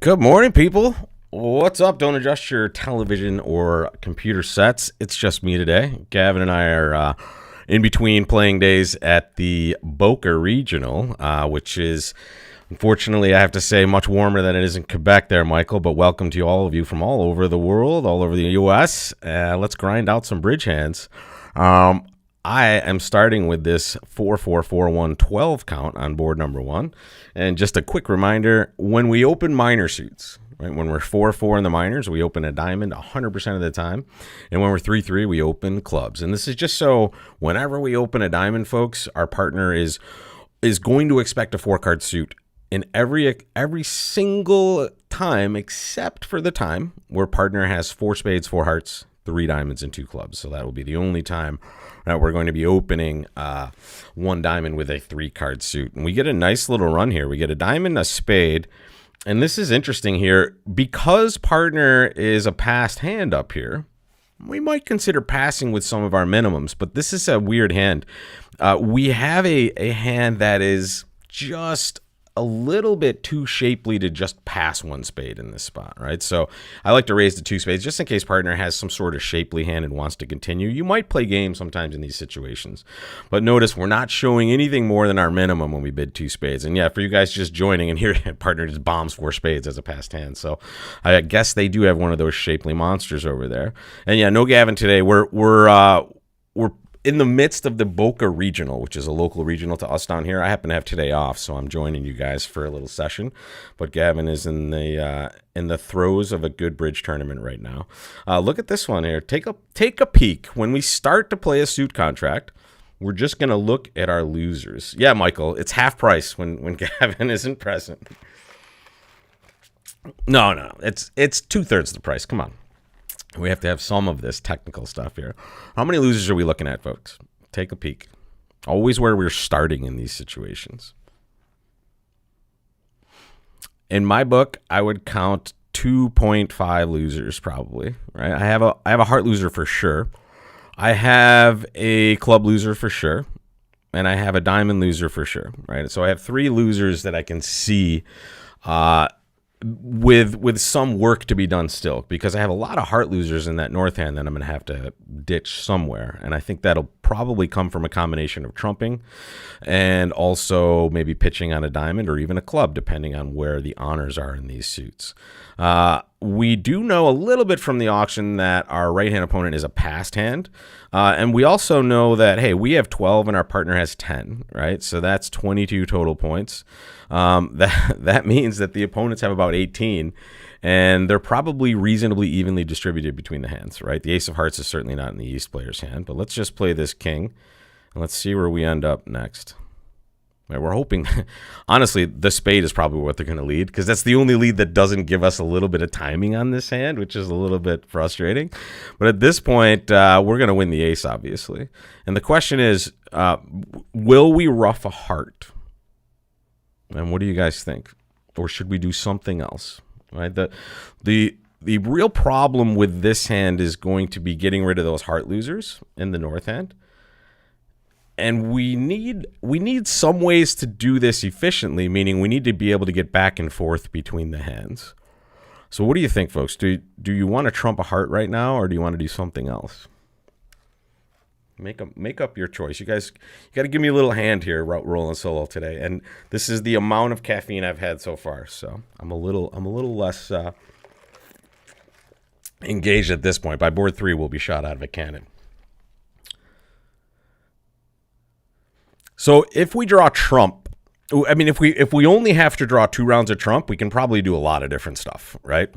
Good morning, people. What's up? Don't adjust your television or computer sets. It's just me today. Gavin and I are in between playing days at the Boca Regional, which is, unfortunately, I have to say, much warmer than it is in Quebec there, Michael. But welcome to all of you from all over the world, all over the U.S. Let's grind out some bridge hands. I am starting with this 4-4-4-1-12 count on board number one. And just a quick reminder, when we open minor suits, right, when we're 4-4 in the minors, we open a diamond 100% of the time. And when we're 3-3, we open clubs. And this is just so whenever we open a diamond, folks, our partner is going to expect a 4-card suit in every single time except for the time where partner has 4 spades, 4 hearts, 3 diamonds, and 2 clubs. So that will be the only time that we're going to be opening one diamond with a 3-card suit. And we get a nice little run here. We get a diamond, a spade. And this is interesting here. Because partner is a passed hand up here, we might consider passing with some of our minimums. But this is a weird hand. We have a hand that is just a little bit too shapely to just pass one spade in this spot, right? So I like to raise the 2 spades just in case partner has some sort of shapely hand and wants to continue. You might play games sometimes in these situations, but notice we're not showing anything more than our minimum when we bid 2 spades. And yeah, for you guys just joining and here, partner just bombs 4 spades as a passed hand. So I guess they do have one of those shapely monsters over there. And yeah, no Gavin today. We're in the midst of the Boca Regional, which is a local regional to us down here. I happen to have today off, so I'm joining you guys for a little session. But Gavin is in the throes of a good bridge tournament right now. Look at this one here. Take a peek. When we start to play a suit contract, we're just going to look at our losers. Yeah, Michael, it's half price when Gavin isn't present. No, it's 2/3 the price. Come on. We have to have some of this technical stuff here. How many losers are we looking at, folks? Take a peek. Always where we're starting in these situations. In my book, I would count 2.5 losers probably, right? I have a heart loser for sure. I have a club loser for sure. And I have a diamond loser for sure, right? So I have 3 losers that I can see with some work to be done still, because I have a lot of heart losers in that north hand that I'm going to have to ditch somewhere. And I think that'll probably come from a combination of trumping and also maybe pitching on a diamond or even a club, depending on where the honors are in these suits. We do know a little bit from the auction that our right-hand opponent is a passed hand. And we also know that, hey, we have 12 and our partner has 10, right? So that's 22 total points. That means that the opponents have about 18, and they're probably reasonably evenly distributed between the hands, right? The ace of hearts is certainly not in the East player's hand, but let's just play this king, and let's see where we end up next. Right, we're hoping, honestly, the spade is probably what they're going to lead, because that's the only lead that doesn't give us a little bit of timing on this hand, which is a little bit frustrating. But at this point, we're going to win the ace, obviously. And the question is, will we ruff a heart? And what do you guys think? Or should we do something else? Right? The real problem with this hand is going to be getting rid of those heart losers in the north hand. And we need some ways to do this efficiently, meaning we need to be able to get back and forth between the hands. So what do you think, folks? Do you want to trump a heart right now, or do you want to do something else? Make up your choice. You guys, you got to give me a little hand here, rolling solo today. And this is the amount of caffeine I've had so far, so I'm a little less engaged at this point. By board 3, we'll be shot out of a cannon. So if we draw trump, I mean, if we only have to draw 2 rounds of trump, we can probably do a lot of different stuff, right?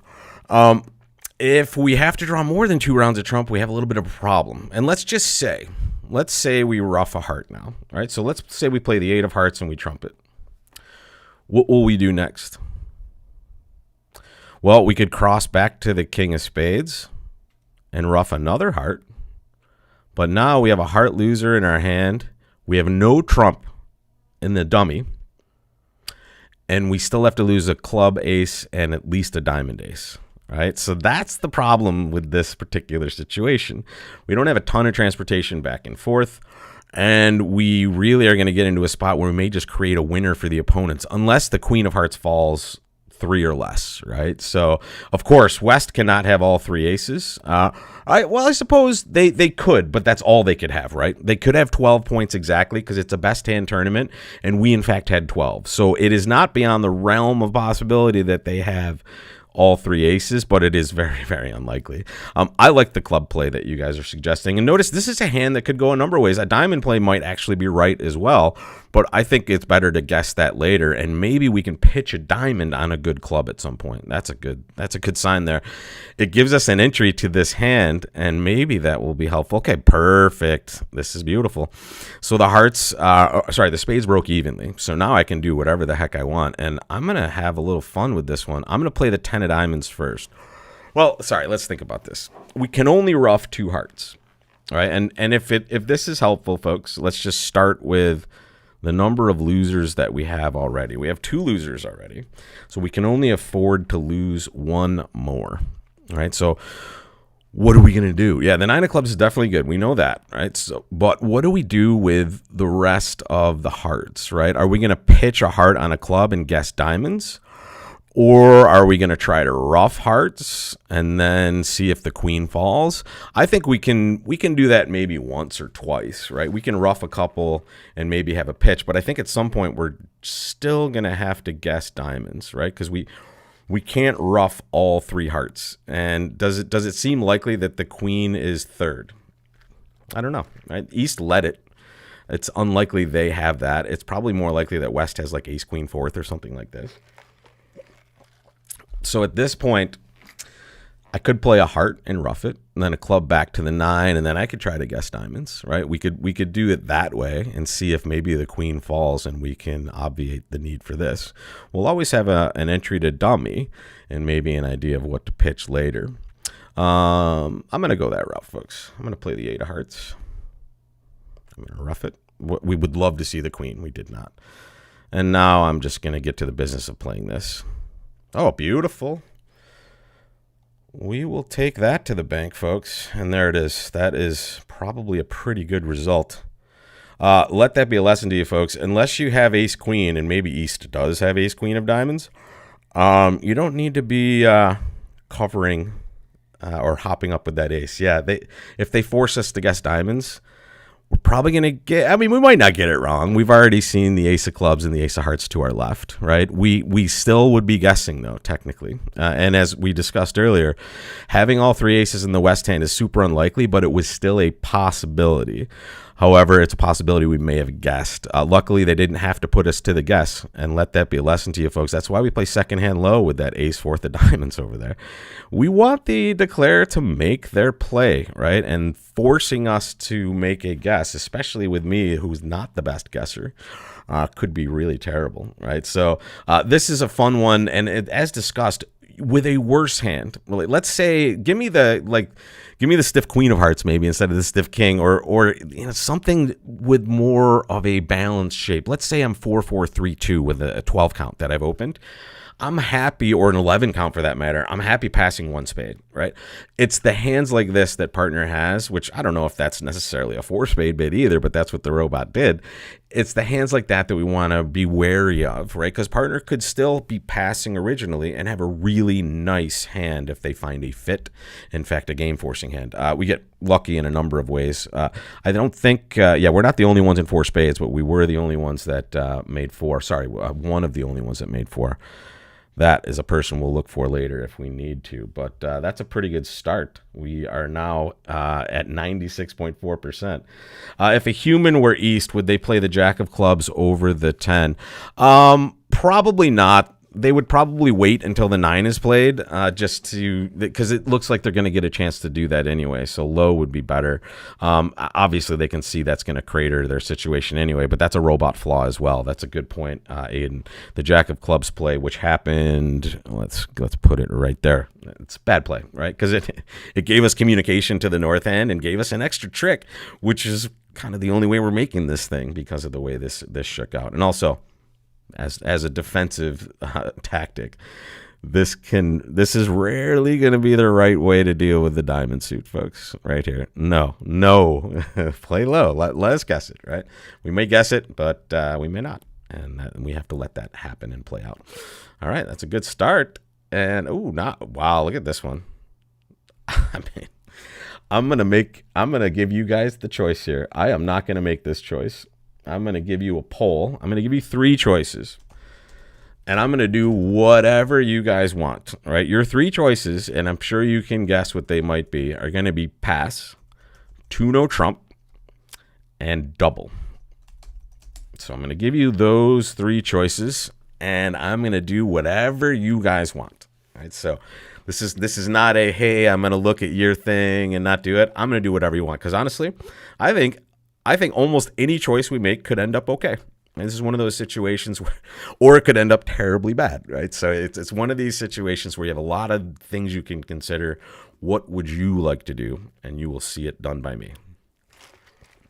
If we have to draw more than 2 rounds of trump, we have a little bit of a problem. And let's say we ruff a heart now, right? So let's say we play the 8 of hearts and we trump it. What will we do next? Well, we could cross back to the king of spades and ruff another heart. But now we have a heart loser in our hand. We have no trump in the dummy. And we still have to lose a club ace and at least a diamond ace. Right? So that's the problem with this particular situation. We don't have a ton of transportation back and forth, and we really are going to get into a spot where we may just create a winner for the opponents, unless the queen of hearts falls 3 or less, right? So, of course, West cannot have all 3 aces. I suppose they could, but that's all they could have, right? They could have 12 points exactly because it's a best hand tournament, and we, in fact, had 12. So it is not beyond the realm of possibility that they have all 3 aces, but it is very, very unlikely. I like the club play that you guys are suggesting. And notice this is a hand that could go a number of ways. A diamond play might actually be right as well, but I think it's better to guess that later, and maybe we can pitch a diamond on a good club at some point. That's a good sign there. It gives us an entry to this hand, and maybe that will be helpful. Okay, perfect. This is beautiful. So the hearts, the spades broke evenly. So now I can do whatever the heck I want, and I'm going to have a little fun with this one. I'm going to play the 10 of diamonds first. Well, sorry, let's think about this. We can only rough 2 hearts, all right? And if this is helpful, folks, let's just start with the number of losers that we have already. We have 2 losers already, so we can only afford to lose 1 more, all right? So what are we going to do? Yeah, the 9 of clubs is definitely good. We know that, right? So, but what do we do with the rest of the hearts, right? Are we going to pitch a heart on a club and guess diamonds? Or are we going to try to rough hearts and then see if the queen falls? I think we can do that maybe once or twice, right? We can rough a couple and maybe have a pitch, but I think at some point we're still going to have to guess diamonds, right? Because we can't rough all 3 hearts. And does it seem likely that the queen is 3rd? I don't know, right? East led it. It's unlikely they have that. It's probably more likely that West has like ace queen 4th or something like this. So at this point, I could play a heart and rough it, and then a club back to the 9, and then I could try to guess diamonds, right? We could do it that way and see if maybe the queen falls and we can obviate the need for this. We'll always have an entry to dummy and maybe an idea of what to pitch later. I'm going to go that route, folks. I'm going to play the 8 of hearts. I'm going to rough it. We would love to see the queen. We did not. And now I'm just going to get to the business of playing this. Oh, beautiful. We will take that to the bank, folks. And there it is. That is probably a pretty good result. Let that be a lesson to you, folks. Unless you have ace queen, and maybe East does have ace queen of diamonds, you don't need to be covering or hopping up with that ace. Yeah, if they force us to guess diamonds, we're probably going to get, I mean, we might not get it wrong. We've already seen the ace of clubs and the ace of hearts to our left, right? We still would be guessing, though, technically. And as we discussed earlier, having all 3 aces in the West hand is super unlikely, but it was still a possibility. However, it's a possibility we may have guessed. Luckily, they didn't have to put us to the guess, and let that be a lesson to you, folks. That's why we play second hand low with that ace 4th of diamonds over there. We want the declarer to make their play, right? And forcing us to make a guess, especially with me, who's not the best guesser, could be really terrible, right? So this is a fun one, and as discussed, with a worse hand. Let's say, give me the stiff queen of hearts maybe instead of the stiff king, or something with more of a balanced shape. Let's say I'm 4-4-3-2 with a 12 count that I've opened. I'm happy, or an 11 count for that matter, I'm happy passing 1 spade, right? It's the hands like this that partner has, which I don't know if that's necessarily a 4-spade bid either, but that's what the robot did. It's the hands like that we want to be wary of, right? Because partner could still be passing originally and have a really nice hand if they find a fit. In fact, a game-forcing hand. We get lucky in a number of ways. I don't think, we're not the only ones in 4 spades, but we were the only ones that made 4. Sorry, one of the only ones that made 4. That is a person we'll look for later if we need to. But that's a pretty good start. We are now at 96.4%. If a human were East, would they play the Jack of Clubs over the 10? Probably not. They would probably wait until the 9 is played, because it looks like they're going to get a chance to do that anyway. So low would be better. Obviously, they can see that's going to crater their situation anyway, but that's a robot flaw as well. That's a good point, Aiden. The Jack of Clubs play, which happened, let's put it right there. It's a bad play, right? Because it gave us communication to the north end and gave us an extra trick, which is kind of the only way we're making this thing because of the way this shook out. And also, as a defensive tactic, this is rarely going to be the right way to deal with the diamond suit, folks. Right here, no, play low. Let us guess it. Right, we may guess it, but we may not. And we have to let that happen and play out. All right, that's a good start. And wow, look at this one. I mean, I'm gonna give you guys the choice here. I am not gonna make this choice. I'm gonna give you a poll. I'm gonna give you 3 choices. And I'm gonna do whatever you guys want. All right, your 3 choices, and I'm sure you can guess what they might be, are gonna be pass, 2-no trump, and double. So I'm going to give you those 3 choices, and I'm going to do whatever you guys want. All right, so this is not a, hey, I'm going to look at your thing and not do it. I'm going to do whatever you want, because honestly, I think almost any choice we make could end up okay. And this is one of those situations where, or it could end up terribly bad, right? So it's one of these situations where you have a lot of things you can consider. What would you like to do? And you will see it done by me.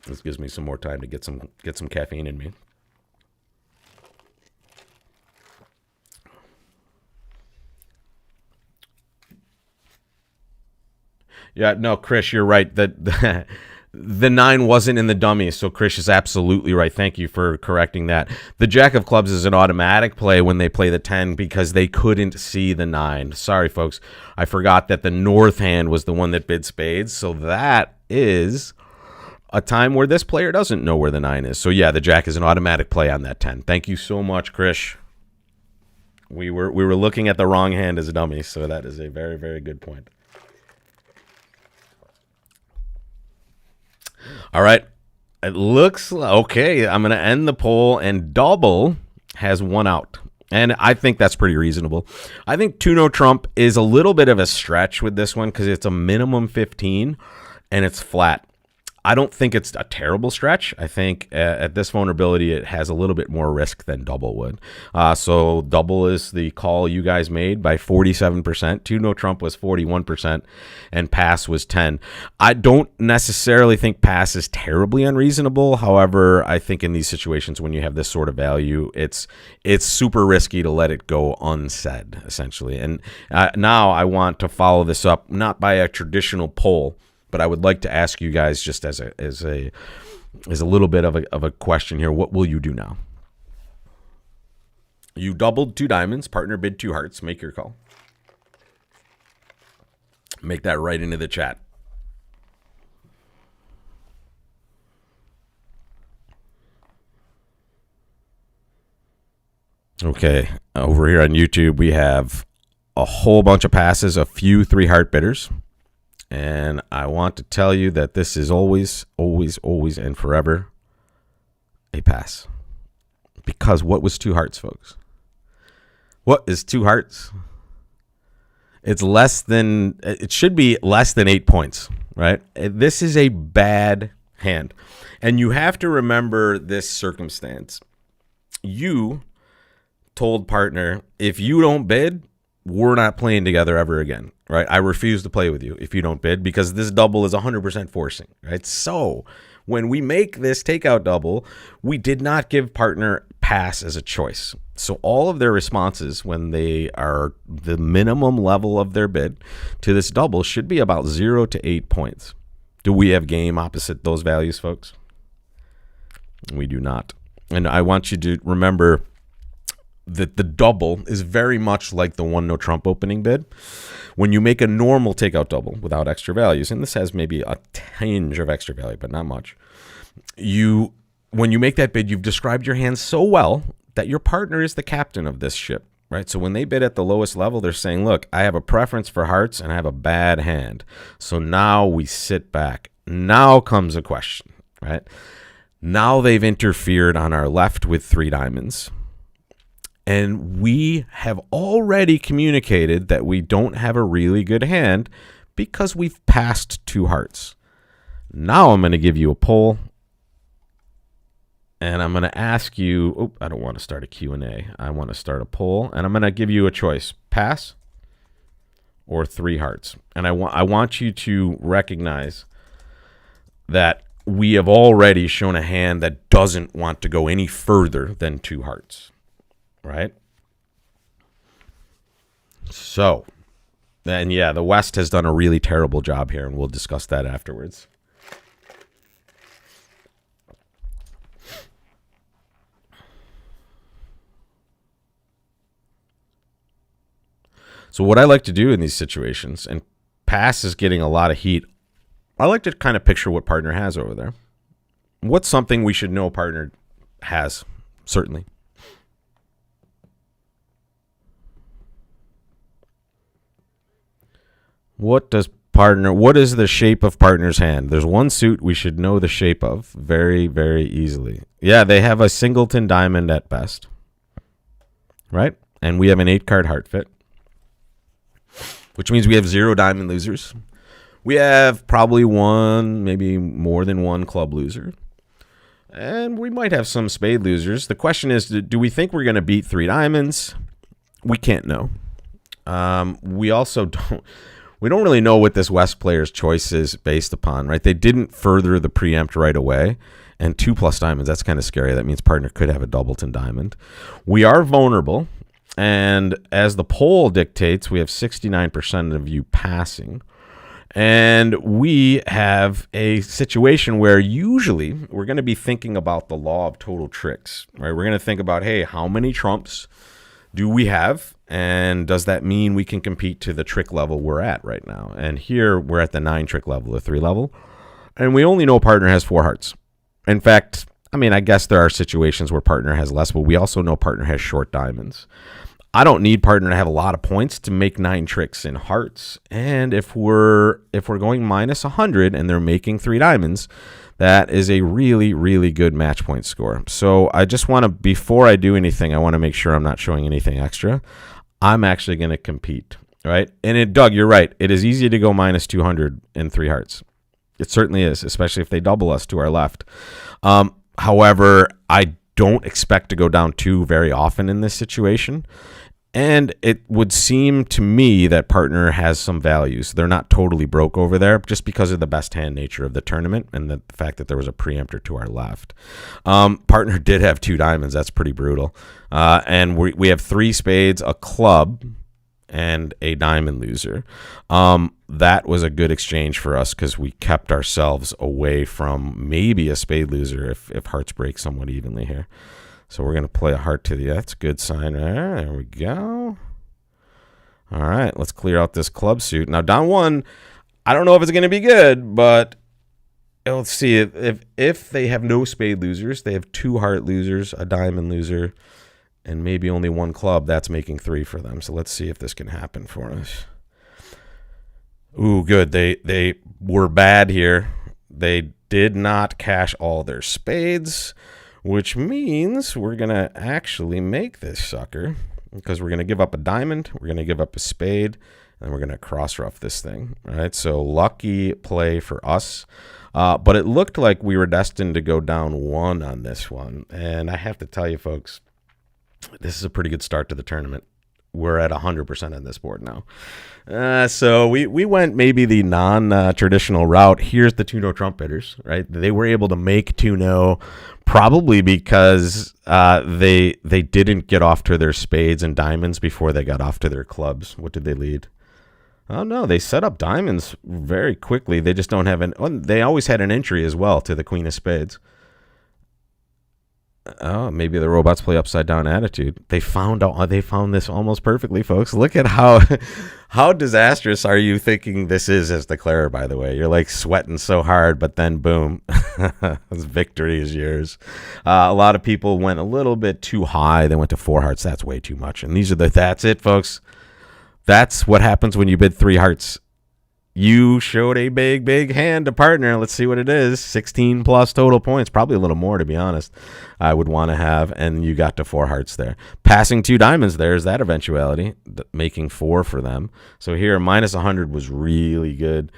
This gives me some more time to get some caffeine in me. Yeah, no, Chris, you're right. The 9 wasn't in the dummy, so Chris is absolutely right. Thank you for correcting that. The Jack of Clubs is an automatic play when they play the 10 because they couldn't see the 9. Sorry, folks. I forgot that the north hand was the one that bid spades, so that is a time where this player doesn't know where the 9 is. So yeah, the Jack is an automatic play on that 10. Thank you so much, Chris. We were looking at the wrong hand as a dummy, so that is a very, very good point. All right. It looks okay. I'm going to end the poll, and double has 1 out. And I think that's pretty reasonable. I think 2-no trump is a little bit of a stretch with this one because it's a minimum 15 and it's flat. I don't think it's a terrible stretch. I think at this vulnerability, it has a little bit more risk than double would. So double is the call you guys made by 47%. 2-no trump was 41%, and pass was 10. I don't necessarily think pass is terribly unreasonable. However, I think in these situations when you have this sort of value, it's super risky to let it go unsaid, essentially. And now I want to follow this up not by a traditional poll, but I would like to ask you guys just as a little bit of a question here. What will you do now? You doubled 2 diamonds. Partner bid 2 hearts. Make your call. Make that right into the chat. Okay. Over here on YouTube, we have a whole bunch of passes, a few 3-heart bidders. And I want to tell you that this is always, always, always, and forever a pass. Because what was 2 hearts, folks? What is 2 hearts? It should be less than 8 points, right? This is a bad hand. And you have to remember this circumstance. You told partner, if you don't bid, we're not playing together ever again, right? I refuse to play with you if you don't bid because this double is 100% forcing, right? So when we make this takeout double, we did not give partner pass as a choice. So all of their responses when they are the minimum level of their bid to this double should be about 0 to 8 points. Do we have game opposite those values, folks? We do not. And I want you to remember that the double is very much like the 1-no trump opening bid. When you make a normal takeout double without extra values, and this has maybe a tinge of extra value, but not much, when you make that bid, you've described your hand so well that your partner is the captain of this ship, right? So when they bid at the lowest level, they're saying, look, I have a preference for hearts and I have a bad hand. So now we sit back. Now comes a question, right? Now they've interfered on our left with 3 diamonds. And we have already communicated that we don't have a really good hand because we've passed 2 hearts. Now I'm going to give you a poll. And I'm going to ask you, I don't want to start a Q&A. I want to start a poll. And I'm going to give you a choice, pass or 3 hearts. And I want you to recognize that we have already shown a hand that doesn't want to go any further than 2 hearts. Right? So, and yeah, the West has done a really terrible job here, and we'll discuss that afterwards. So what I like to do in these situations, and pass is getting a lot of heat, I like to kind of picture what partner has over there. What's something we should know partner has? Certainly. What is the shape of partner's hand? There's one suit we should know the shape of very, very easily. Yeah, they have a singleton diamond at best. Right? And we have an 8-card heart fit, which means we have 0 diamond losers. We have probably one, maybe more than one club loser. And we might have some spade losers. The question is, do we think we're going to beat 3 diamonds? We can't know. We also don't really know what this West player's choice is based upon, right? They didn't further the preempt right away. And 2+ diamonds, that's kind of scary. That means partner could have a doubleton diamond. We are vulnerable. And as the poll dictates, we have 69% of you passing. And we have a situation where usually we're going to be thinking about the law of total tricks, right? We're going to think about, hey, how many trumps do we have? And does that mean we can compete to the trick level we're at right now? And here we're at the 9 trick level, the 3 level. And we only know partner has 4 hearts. In fact, I guess there are situations where partner has less, but we also know partner has short diamonds. I don't need partner to have a lot of points to make 9 tricks in hearts. And if we're going minus 100 and they're making 3 diamonds, that is a really, really good match point score. So I just want to, before I do anything, I want to make sure I'm not showing anything extra. I'm actually going to compete, right? And Doug, you're right. It is easy to go minus 200 in 3 hearts. It certainly is, especially if they double us to our left. However, I don't expect to go down 2 very often in this situation. And it would seem to me that partner has some values. They're not totally broke over there just because of the best hand nature of the tournament and the fact that there was a preemptor to our left. Partner did have 2 diamonds. That's pretty brutal. And we have 3 spades, a club, and a diamond loser. That was a good exchange for us because we kept ourselves away from maybe a spade loser if hearts break somewhat evenly here. So we're going to play a heart to the, that's a good sign there we go. All right, let's clear out this club suit. Now down 1, I don't know if it's going to be good, but let's see. If they have no spade losers, they have 2 heart losers, a diamond loser, and maybe only 1 club, that's making 3 for them. So let's see if this can happen for us. Ooh, good. They were bad here. They did not cash all their spades, which means we're going to actually make this sucker because we're going to give up a diamond, we're going to give up a spade, and we're going to cross rough this thing. All right, so lucky play for us. But it looked like we were destined to go down 1 on this one. And I have to tell you, folks, this is a pretty good start to the tournament. We're at 100% on this board now. So we went maybe the non-traditional route. Here's the 2-no trump hitters, right? They were able to make 2-no probably because they didn't get off to their spades and diamonds before they got off to their clubs. What did they lead? Oh, no, they set up diamonds very quickly. They just don't have they always had an entry as well to the queen of spades. Oh, maybe the robots play upside down attitude. They found this almost perfectly, folks. Look at how disastrous are you thinking this is as declarer, by the way. You're like sweating so hard, but then boom, victory is yours. A lot of people went a little bit too high. They went to 4 hearts. That's way too much. And that's it, folks. That's what happens when you bid 3 hearts. You showed a big, big hand to partner. Let's see what it is. 16 plus total points. Probably a little more, to be honest, I would want to have. And you got to 4 hearts there. Passing 2 diamonds there is that eventuality, making 4 for them. So here, minus 100 was really good.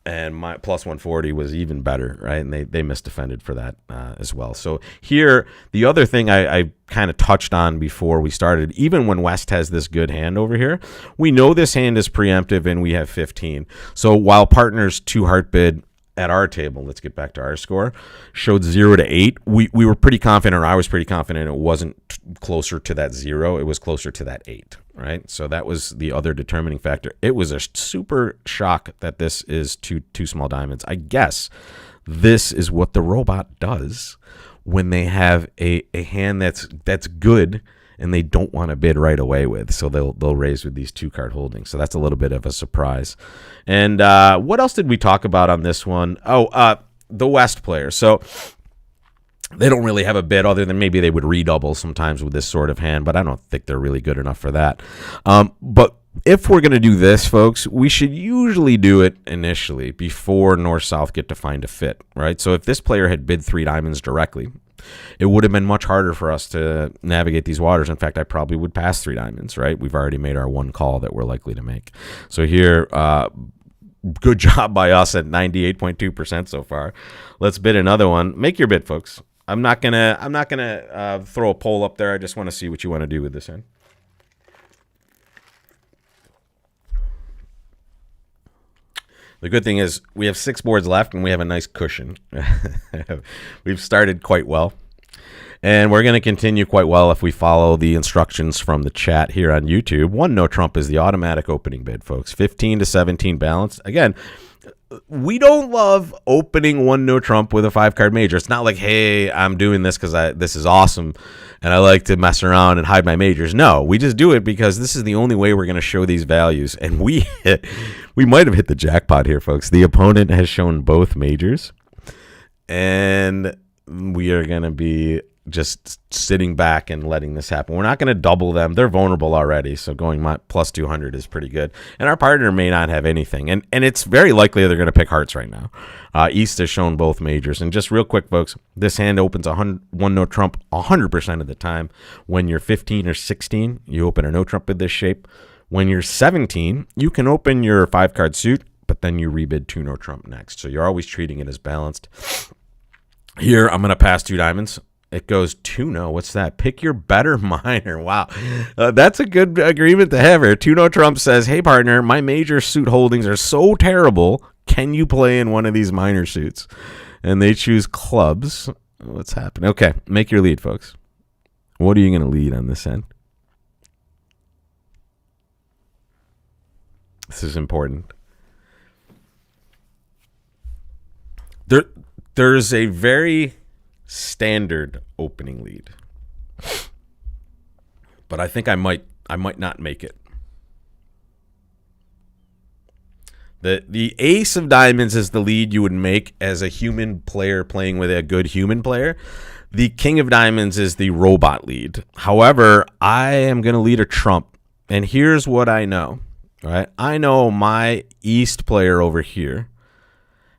And my plus 140 was even better, right? And they misdefended for that as well. So here, the other thing I kind of touched on before we started, even when West has this good hand over here, we know this hand is preemptive and we have 15. So while partners 2 heart bid at our table, let's get back to our score, showed 0 to 8, we were pretty confident, or I was pretty confident it wasn't closer to that 0, it was closer to that 8, right? So that was the other determining factor. It was a super shock that this is two small diamonds. I guess this is what the robot does when they have a hand that's good and they don't want to bid right away with. So they'll raise with these 2-card holdings. So that's a little bit of a surprise. And what else did we talk about on this one? Oh, the West players. So they don't really have a bid other than maybe they would redouble sometimes with this sort of hand, but I don't think they're really good enough for that. But if we're going to do this, folks, we should usually do it initially before North-South get to find a fit, right? So if this player had bid 3 diamonds directly, it would have been much harder for us to navigate these waters. In fact, I probably would pass 3 diamonds, right? We've already made our one call that we're likely to make. So here, good job by us at 98.2% so far. Let's bid another one. Make your bid, folks. I'm not gonna throw a poll up there. I just want to see what you want to do with this hand. The good thing is we have 6 boards left and we have a nice cushion. We've started quite well. And we're going to continue quite well if we follow the instructions from the chat here on YouTube. 1 no trump is the automatic opening bid, folks. 15 to 17 balance. Again, we don't love opening 1 no trump with a 5-card major. It's not like, hey, I'm doing this because this is awesome and I like to mess around and hide my majors. No, we just do it because this is the only way we're going to show these values. And we might have hit the jackpot here, folks. The opponent has shown both majors. And we are going to be just sitting back and letting this happen. We're not going to double them. They're vulnerable already, so going plus 200 is pretty good. And our partner may not have anything. And it's very likely they're going to pick hearts right now. East has shown both majors. And just real quick, folks, this hand opens 1 no trump 100% of the time. When you're 15 or 16, you open a no trump with this shape. When you're 17, you can open your 5-card suit, but then you rebid 2 no trump next. So you're always treating it as balanced. Here, I'm going to pass 2 diamonds. It goes 2 no. What's that? Pick your better minor. Wow. That's a good agreement to have here. 2 no trump says, hey, partner, my major suit holdings are so terrible. Can you play in one of these minor suits? And they choose clubs. What's happening? Okay, make your lead, folks. What are you going to lead on this end? This is important. There's a very standard opening lead, but I think I might not make it. The ace of diamonds is the lead you would make as a human player playing with a good human player. The king of diamonds is the robot lead. However, I am going to lead a trump, and here's what I know. Right? I know my East player over here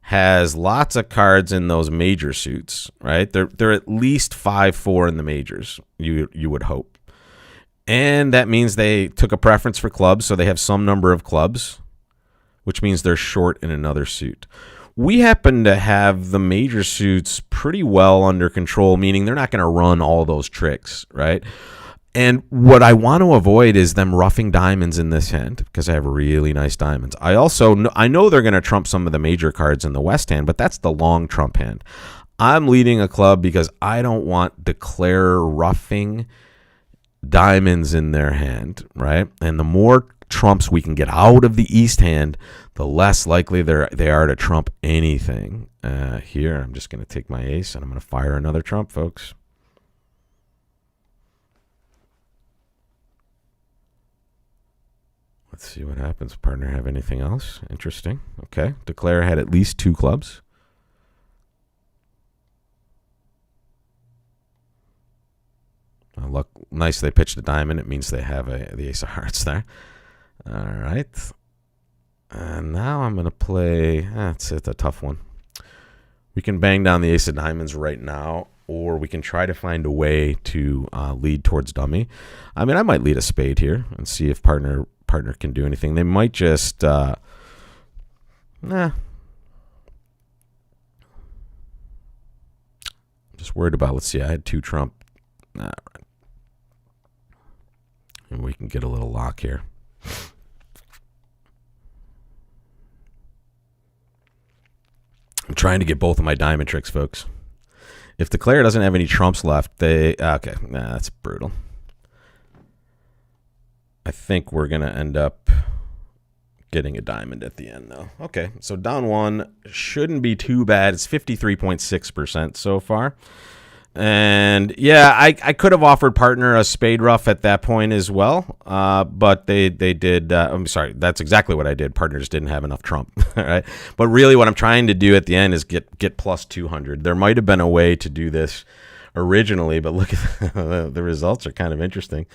has lots of cards in those major suits, right? They're at least 5-4 in the majors, you would hope. And that means they took a preference for clubs, so they have some number of clubs, which means they're short in another suit. We happen to have the major suits pretty well under control, meaning they're not going to run all those tricks, right? And what I want to avoid is them roughing diamonds in this hand because I have really nice diamonds. I know they're going to trump some of the major cards in the West hand, but that's the long trump hand. I'm leading a club because I don't want Declare roughing diamonds in their hand, right? And the more trumps we can get out of the East hand, the less likely they are to trump anything. Here, I'm just going to take my ace and I'm going to fire another trump, folks. Let's see what happens. Partner have anything else? Interesting. Okay. Declare had at least 2 clubs. Look, nice they pitched a diamond. It means they have the ace of hearts there. All right. And now I'm going to play. It's a tough one. We can bang down the ace of diamonds right now, or we can try to find a way to lead towards dummy. I mean, I might lead a spade here and see if partner can do anything. They might just I'm just worried about, let's see, I had 2 trump. All right. And we can get a little lock here. I'm trying to get both of my diamond tricks, folks. If Declare doesn't have any trumps left, that's brutal. I think we're going to end up getting a diamond at the end, though. Okay, so down 1 shouldn't be too bad. It's 53.6% so far. And yeah, I could have offered partner a spade ruff at that point as well, but they did. I'm sorry, that's exactly what I did. Partners didn't have enough trump, right? But really, what I'm trying to do at the end is get plus 200. There might have been a way to do this originally, but look at the results are kind of interesting.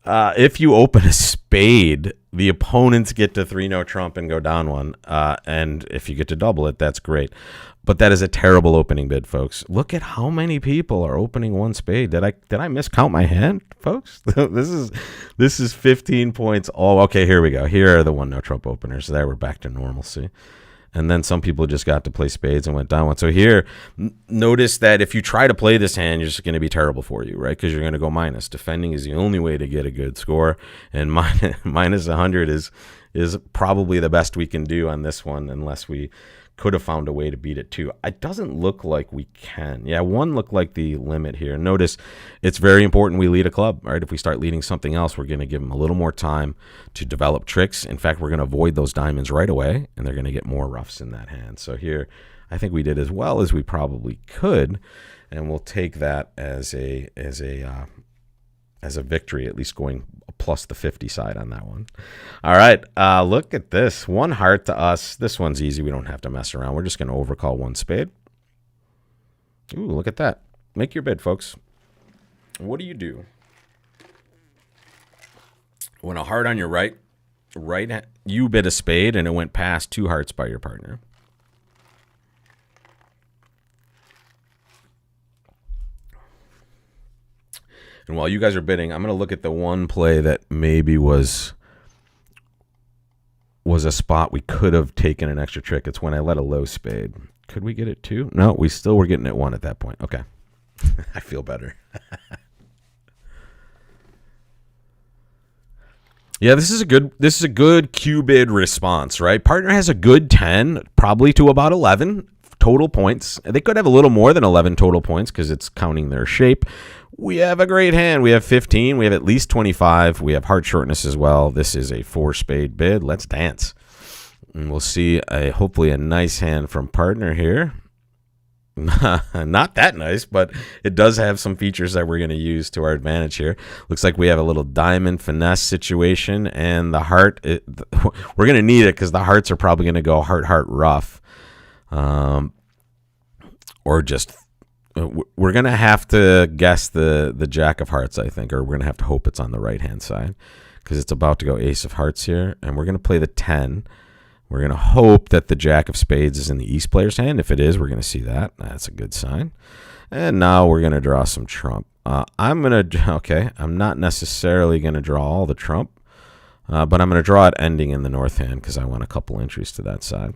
If you open a spade, the opponents get to 3-no trump and go down one, and if you get to double it, that's great. But that is a terrible opening bid, folks. Look at how many people are opening one spade. Did I miscount my hand, folks? This is 15 points. Oh, okay, here we go. Here are the 1-no trump openers. There, we're back to normalcy. And then some people just got to play spades and went down one. So here, notice that if you try to play this hand, it's just going to be terrible for you, right? Because you're going to go minus. Defending is the only way to get a good score, and minus 100 is probably the best we can do on this one, unless we could have found a way to beat it too. It doesn't look like we can. Yeah, one looked like the limit here. Notice it's very important we lead a club, right? If we start leading something else, we're going to give them a little more time to develop tricks. In fact, we're going to avoid those diamonds right away, and they're going to get more roughs in that hand. So here, I think we did as well as we probably could, and we'll take that as a victory, at least going plus the 50 side on that one. All right, look at this. One heart to us. This one's easy. We don't have to mess around. We're just going to overcall one spade. Ooh, look at that. Make your bid, folks. What do? When a heart on your right, you bid a spade, and it went past 2 hearts by your partner. And while you guys are bidding, I'm going to look at the one play that maybe was a spot we could have taken an extra trick. It's when I let a low spade. Could we get it 2? No, we still were getting it 1 at that point. Okay. I feel better. Yeah, this is a good Q bid response, right? Partner has a good 10, probably to about 11 total points. They could have a little more than 11 total points because it's counting their shape. We have a great hand. We have 15. We have at least 25. We have heart shortness as well. This is a 4-spade bid. Let's dance. And we'll see hopefully a nice hand from partner here. Not that nice, but it does have some features that we're going to use to our advantage here. Looks like we have a little diamond finesse situation, and the heart, we're going to need it because the hearts are probably going to go heart rough. Or just we're going to have to guess the jack of hearts, I think, or we're going to have to hope it's on the right-hand side because it's about to go ace of hearts here, and we're going to play the 10. We're going to hope that the jack of spades is in the east player's hand. If it is, we're going to see that. That's a good sign. And now we're going to draw some trump. I'm not necessarily going to draw all the trump, but I'm going to draw it ending in the north hand because I want a couple entries to that side.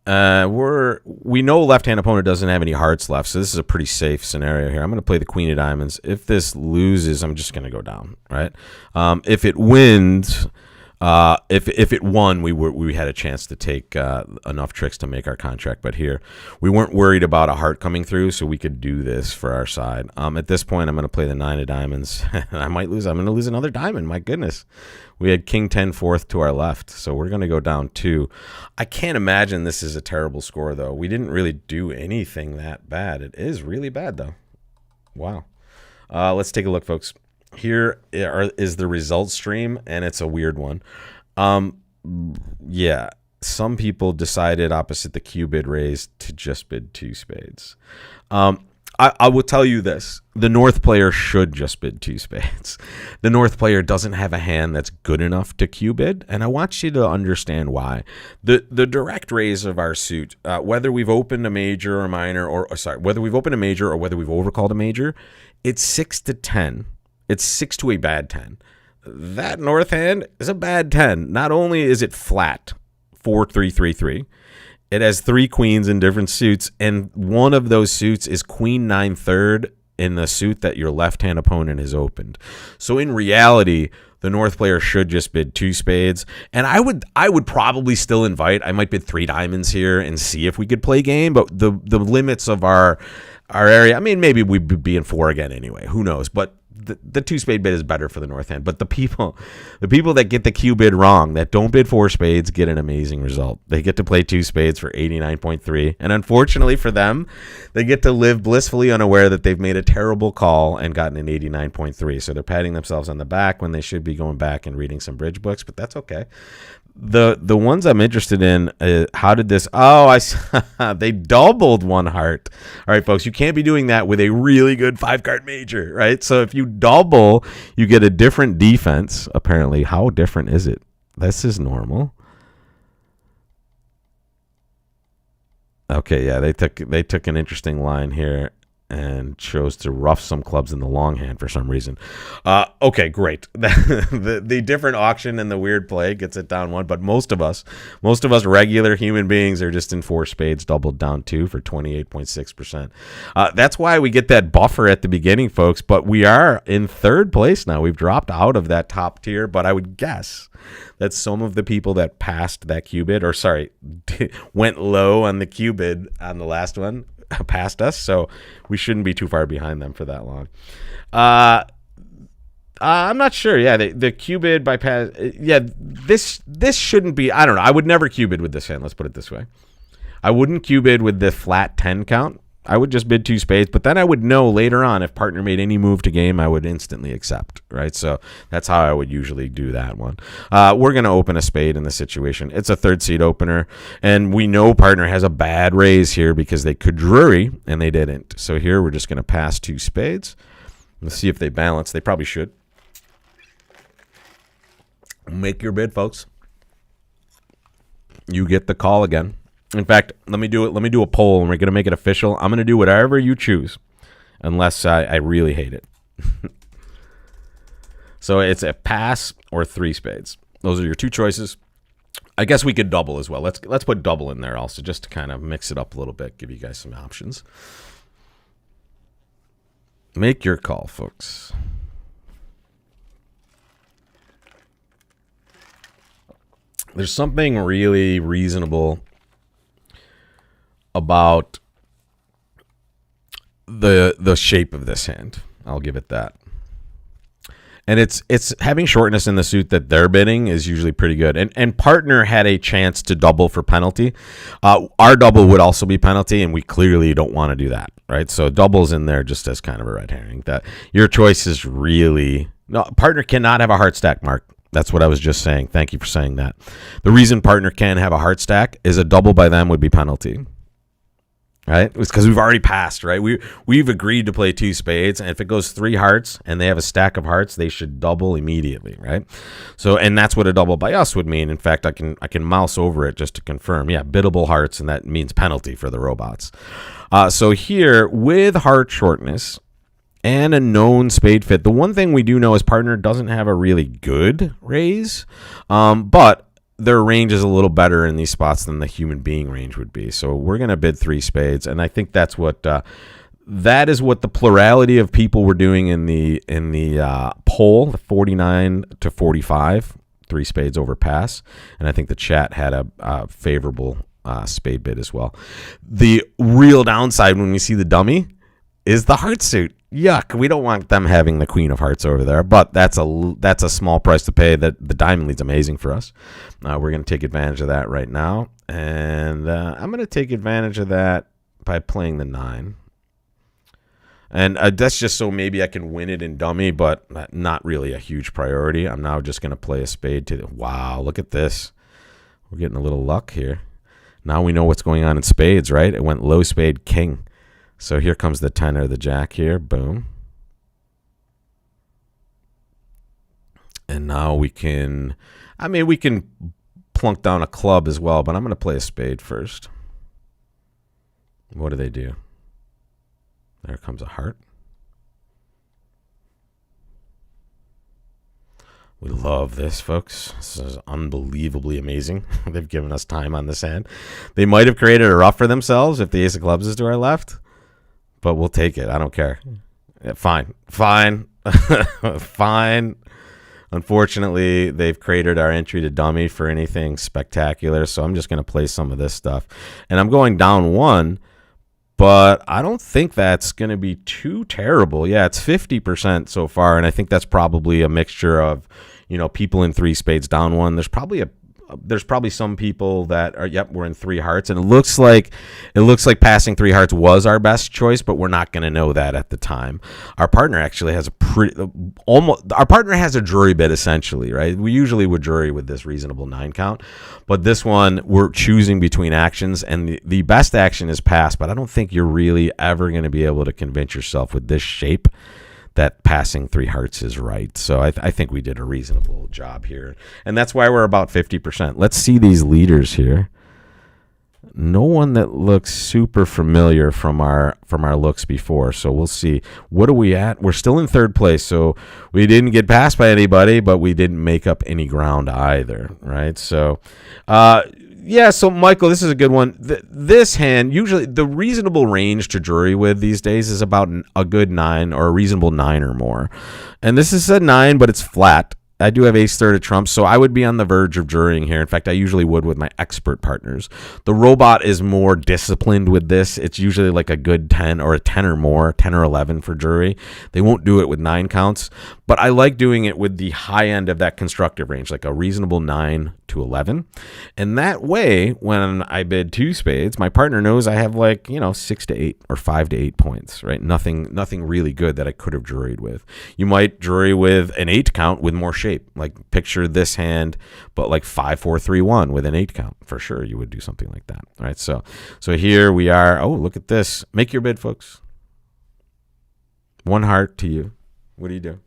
We know left-hand opponent doesn't have any hearts left, so this is a pretty safe scenario here. I'm going to play the queen of diamonds. If this loses, I'm just going to go down, right? If it wins, if it won, we had a chance to take enough tricks to make our contract. But here, we weren't worried about a heart coming through, so we could do this for our side. At this point, I'm going to play the 9 of diamonds. I might lose. I'm going to lose another diamond. My goodness. We had king 10 fourth to our left, so we're going to go down 2. I can't imagine this is a terrible score, though. We didn't really do anything that bad. It is really bad, though. Wow. Let's take a look, folks. Here is the results stream, and it's a weird one. Yeah, some people decided opposite the Q bid raise to just bid 2 spades. I will tell you this. The north player should just bid 2 spades. The north player doesn't have a hand that's good enough to Q bid, and I want you to understand why. The direct raise of our suit, whether we've opened a major or minor, whether we've opened a major or whether we've overcalled a major, it's 6 to 10. It's 6 to a bad 10. That north hand is a bad 10. Not only is it flat, 4-3-3-3, it has 3 queens in different suits, and one of those suits is queen 9/3 in the suit that your left-hand opponent has opened. So in reality, the north player should just bid 2 spades, and I would probably still invite. I might bid 3 diamonds here and see if we could play game, but the limits of our area. I mean, maybe we'd be in 4 again anyway. Who knows? But the two spade bid is better for the north hand. But the people that get the Q bid wrong, that don't bid four spades, get an amazing result. They get to play two spades for 89.3, and unfortunately for them, they get to live blissfully unaware that they've made a terrible call and gotten an 89.3. So they're patting themselves on the back when they should be going back and reading some bridge books, but that's okay. The ones I'm interested in, how did this? Oh, they doubled one heart. All right, folks, you can't be doing that with a really good 5-card major, right? So if you double, you get a different defense. Apparently, how different is it? This is normal. Okay, yeah, they took an interesting line here and chose to rough some clubs in the long hand for some reason. Okay, great. the different auction and the weird play gets it down one, but most of us regular human beings are just in four spades, doubled down two for 28.6%. That's why we get that buffer at the beginning, folks, but we are in third place now. We've dropped out of that top tier, but I would guess that some of the people that passed that Q bid, or sorry, went low on the Q bid on the last one, passed us, so we shouldn't be too far behind them for that long. I'm not sure. Yeah, the Q bid bypass. Yeah, this shouldn't be. I don't know. I would never Q bid with this hand. Let's put it this way. I wouldn't Q bid with the flat 10 count. I would just bid two spades, but then I would know later on if partner made any move to game, I would instantly accept, right? So that's how I would usually do that one. We're going to open a spade in this situation. It's a third seed opener, and we know partner has a bad raise here because they could drury, and they didn't. So here we're just going to pass two spades. Let's see if they balance. They probably should. Make your bid, folks. You get the call again. In fact, let me do a poll, and we're going to make it official. I'm going to do whatever you choose, unless I really hate it. So it's a pass or three spades. Those are your two choices. I guess we could double as well. Let's put double in there also, just to kind of mix it up a little bit, give you guys some options. Make your call, folks. There's something really reasonable about the shape of this hand. I'll give it that. And it's having shortness in the suit that they're bidding is usually pretty good. And partner had a chance to double for penalty. Our double would also be penalty, and we clearly don't want to do that, right? So double's in there just as kind of a red herring. That your choice is really no. Partner cannot have a heart stack, Mark. That's what I was just saying. Thank you for saying that. The reason partner can have a heart stack is a double by them would be penalty. Right? It's because we've already passed, right? We've agreed to play two spades, and if it goes three hearts and they have a stack of hearts, they should double immediately, right? So, and that's what a double by us would mean. In fact, I can mouse over it just to confirm. Yeah, biddable hearts, and that means penalty for the robots. So here, with heart shortness and a known spade fit, the one thing we do know is partner doesn't have a really good raise, but their range is a little better in these spots than the human being range would be. So we're going to bid three spades, and I think that's what that is what the plurality of people were doing in the poll, the 49 to 45, three spades over pass, and I think the chat had a favorable spade bid as well. The real downside when we see the dummy is the heart suit. Yuck, we don't want them having the queen of hearts over there, but that's a small price to pay. That the diamond lead's amazing for us. We're going to take advantage of that right now, and I'm going to take advantage of that by playing the 9. And that's just so maybe I can win it in dummy, but not really a huge priority. I'm now just going to play a spade to wow, look at this. We're getting a little luck here. Now we know what's going on in spades, right? It went low spade king. So here comes the 10 or the jack here. Boom. And now we can plunk down a club as well, but I'm going to play a spade first. What do? There comes a heart. We love this, folks. This is unbelievably amazing. They've given us time on this hand. They might have created a ruff for themselves if the ace of clubs is to our left. But we'll take it. I don't care. Yeah, fine. Fine. Unfortunately, they've created our entry to dummy for anything spectacular, so I'm just going to play some of this stuff. And I'm going down one, but I don't think that's going to be too terrible. Yeah, it's 50% so far, and I think that's probably a mixture of, people in three spades down one. There's probably some people that are, we're in three hearts, and it looks like passing three hearts was our best choice, but we're not going to know that at the time. Our partner actually has our partner has a jury bid essentially, right? We usually would jury with this reasonable 9 count, but this one we're choosing between actions, and the best action is pass, but I don't think you're really ever going to be able to convince yourself with this shape that passing three hearts is right. So I think we did a reasonable job here. And that's why we're about 50%. Let's see these leaders here. No one that looks super familiar from our looks before. So we'll see. What are we at? We're still in third place. So we didn't get passed by anybody, but we didn't make up any ground either, right? So so Michael, this is a good one. This hand, usually the reasonable range to jury with these days is about a good 9 or a reasonable 9 or more. And this is a 9, but it's flat. I do have ace third of trumps, so I would be on the verge of jurying here. In fact, I usually would with my expert partners. The robot is more disciplined with this. It's usually like a good 10 or a 10 or more, 10 or 11 for jury. They won't do it with 9 counts, but I like doing it with the high end of that constructive range, like a reasonable 9 to 11. And that way, when I bid 2 spades, my partner knows I have 6 to 8 or 5 to 8 points, right? Nothing really good that I could have juried with. You might jury with an 8 count with more shape. Like picture this hand, but like 5-4-3-1 with an 8 count. For sure, you would do something like that. All right, so here we are. Oh, look at this. Make your bid, folks. 1 heart to you. What do you do?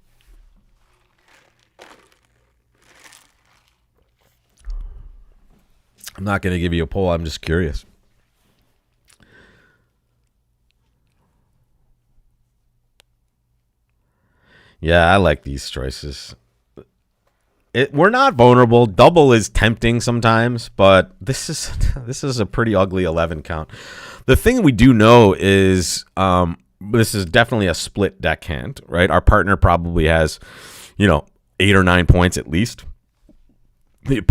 I'm not going to give you a poll. I'm just curious. Yeah, I like these choices. We're not vulnerable. Double is tempting sometimes, but this is a pretty ugly 11 count. The thing we do know is this is definitely a split deck hand, right? Our partner probably has, 8 or 9 points at least. The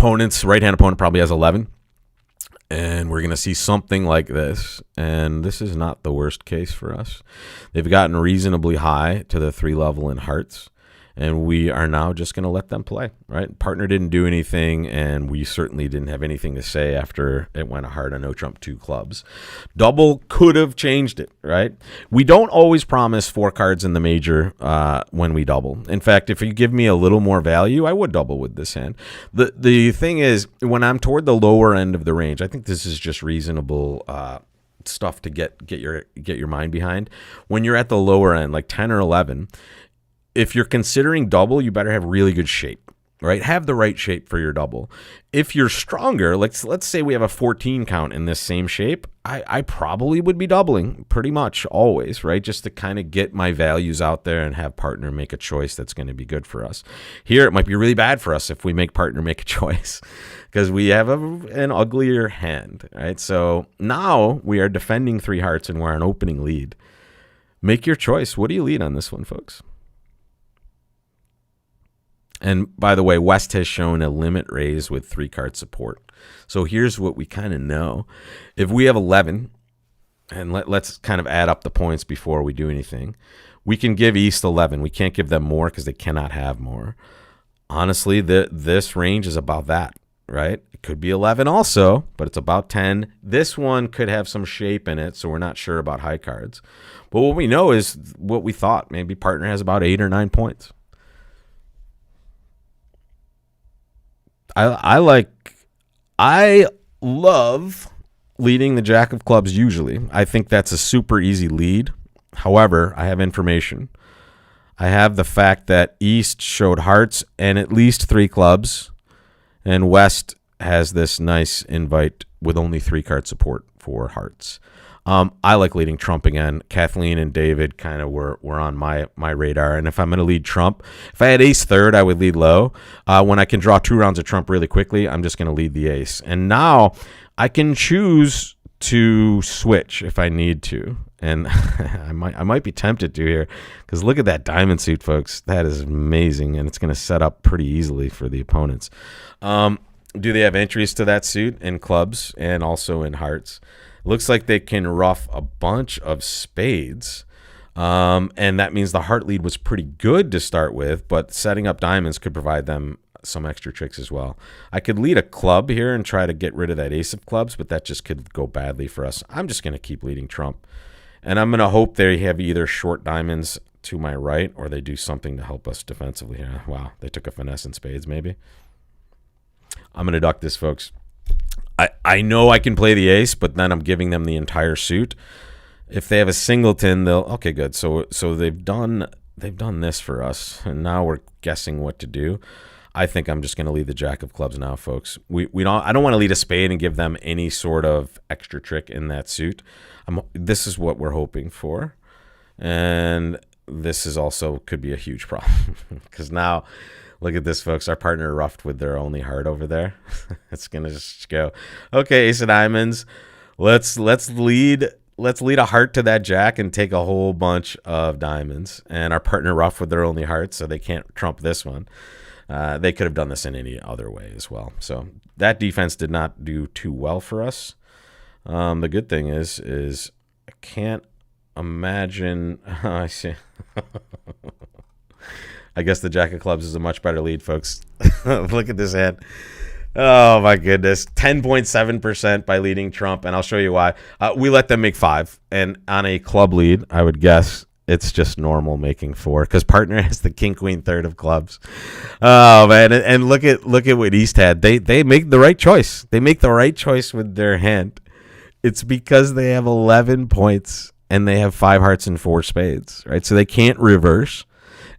right-hand opponent probably has 11. And we're going to see something like this. And this is not the worst case for us. They've gotten reasonably high to the 3 level in hearts. And we are now just going to let them play, right? Partner didn't do anything, and we certainly didn't have anything to say after it went a heart on no trump 2 clubs. Double could have changed it, right? We don't always promise 4 cards in the major when we double. In fact, if you give me a little more value, I would double with this hand. The thing is, when I'm toward the lower end of the range, I think this is just reasonable stuff to get your mind behind. When you're at the lower end, like 10 or 11, if you're considering double, you better have really good shape, right? Have the right shape for your double. If you're stronger, let's say we have a 14 count in this same shape, I probably would be doubling pretty much always, right? Just to kind of get my values out there and have partner make a choice that's going to be good for us. Here, it might be really bad for us if we make partner make a choice because we have an uglier hand, right? So now we are defending 3 hearts and we're on opening lead. Make your choice. What do you lead on this one, folks? And by the way, West has shown a limit raise with 3-card support. So here's what we kind of know. If we have 11, and let's kind of add up the points before we do anything, we can give East 11. We can't give them more because they cannot have more. Honestly, this range is about that, right? It could be 11 also, but it's about 10. This one could have some shape in it, so we're not sure about high cards. But what we know is what we thought. Maybe partner has about 8 or 9 points. I love leading the Jack of Clubs usually. I think that's a super easy lead. However, I have information. I have the fact that East showed hearts and at least 3 clubs, and West has this nice invite with only 3-card support for hearts. I like leading trump again. Kathleen and David kind of were on my radar. And if I'm going to lead trump, if I had ace third, I would lead low. When I can draw 2 rounds of trump really quickly, I'm just going to lead the ace. And now I can choose to switch if I need to. And I might be tempted to here because look at that diamond suit, folks. That is amazing. And it's going to set up pretty easily for the opponents. Do they have entries to that suit in clubs and also in hearts? Looks like they can ruff a bunch of spades. And that means the heart lead was pretty good to start with, but setting up diamonds could provide them some extra tricks as well. I could lead a club here and try to get rid of that ace of clubs, but that just could go badly for us. I'm just going to keep leading trump. And I'm going to hope they have either short diamonds to my right or they do something to help us defensively here. Wow, they took a finesse in spades maybe. I'm going to duck this, folks. I know I can play the ace, but then I'm giving them the entire suit. If they have a singleton, they'll... Okay, good. So they've done this for us, and now we're guessing what to do. I think I'm just going to lead the jack of clubs now, folks. I don't want to lead a spade and give them any sort of extra trick in that suit. This is what we're hoping for, and this is also could be a huge problem because now, look at this, folks. Our partner ruffed with their only heart over there. It's going to just go, okay, ace of diamonds. Let's lead a heart to that jack and take a whole bunch of diamonds. And our partner ruffed with their only heart, so they can't trump this one. They could have done this in any other way as well. So that defense did not do too well for us. The good thing is I can't imagine. I see. I guess the jack of clubs is a much better lead, folks. Look at this hand. Oh, my goodness. 10.7% by leading trump, and I'll show you why. We let them make 5, and on a club lead, I would guess it's just normal making 4 because partner has the king, queen, third of clubs. Oh, man, and look at what East had. They make the right choice. They make the right choice with their hand. It's because they have 11 points, and they have 5 hearts and 4 spades, right? So they can't reverse.